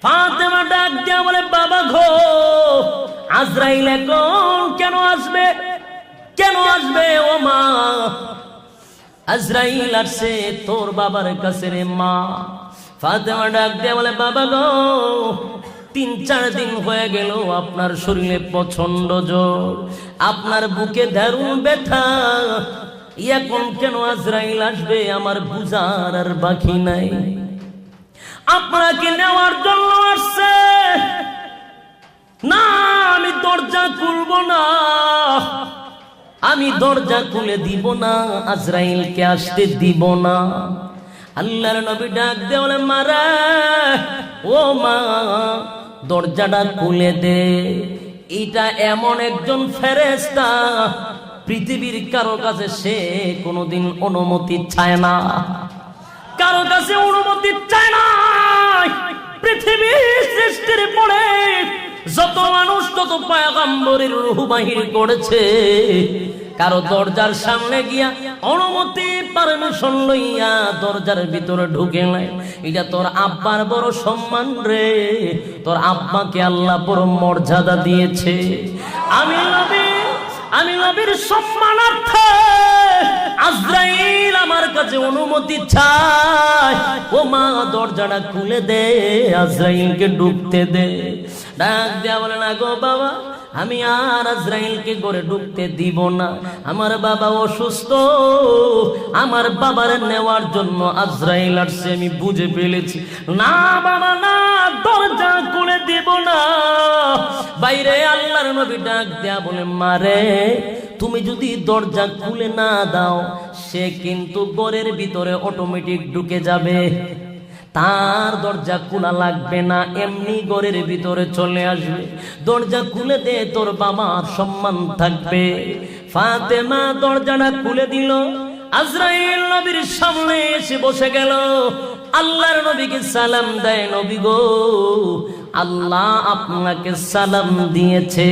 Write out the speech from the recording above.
ফাতেমা ডাক দিয়া বলে, বাবা গো, আজরাইল এখন কেন আসবে, কেন আসবে ও মা? আজরাইল আসছে তোর বাবার কাছে রে মা। ফাতেমা ডাক দিয়া বলে, বাবা গো, ৩-৪ দিন হয়ে গেল আপনার শরীরে প্রচন্ড জ্বর, আপনার বুকে দারুণ ব্যথা, এখন কেন আজরাইল আসবে আমার বুঝার আর বাকি নাই। আপনাকে নেওয়ার জন্য আসছে না, আমি দরজা খুলবো না, আমি দরজা খুলে দিব না, আজরাইলকে আসতে দিব না। আল্লাহর নবী ডাক দিয়ে বলে, মারা ও মা, দরজাটা খুলে দে। এটা এমন একজন ফেরেশতা, পৃথিবীর কারো কাছে সে কোনোদিন অনুমতি চায় না, কারো কাছে অনুমতি চায় না। পৃথিবীর সৃষ্টির পরে যত মানুষ তত পয়গম্বরের রূহ বাহির করেছে, কারো দরজার সামনে গিয়া অনুমতি পারমিশন লইয়া দরজার ভিতরে ঢুকে নাই। এটা তোর আব্বার বড় সম্মান রে, তোর আব্বাকে আল্লাহ বড় মর্যাদা দিয়েছে। আমি নবীর সম্মানার্থে আজরাইল আমার কাছে অনুমতি চায়, ও মা দরজাটা খুলে দে, আজরাইলকে ঢুকতে দে। ডাক দেয়া বলে, না গো বাবা, আমি আর আজরাইলকে ঘরে ঢুকতে দিব না, আমার বাবা অসুস্থ, আমার বাবার নেওয়ার জন্য আজরাইল আসছে, আমি বুঝে ফেলেছি। না বাবা না, দরজা খুলে দিব না। বাইরে আল্লাহর নবী ডাক দেয়া বলে, মারে তুমি যদি দরজা খুলে না দাও, সে কিন্তু ঘরের ভিতরে অটোমেটিক ঢুকে যাবে, তার দরজা খোলা লাগবে না, এমনি ঘরের ভিতরে চলে আসবে। দরজা খুলে দে, তোর বাবার সম্মান থাকবে। ফাতেমা দরজাটা খুলে দিল, আজরাইল নবীর সামনে এসে বসে গেল। আল্লাহর নবীকে সালাম দেয়, নবী গো, আল্লাহ আপনাকে সালাম দিয়েছে।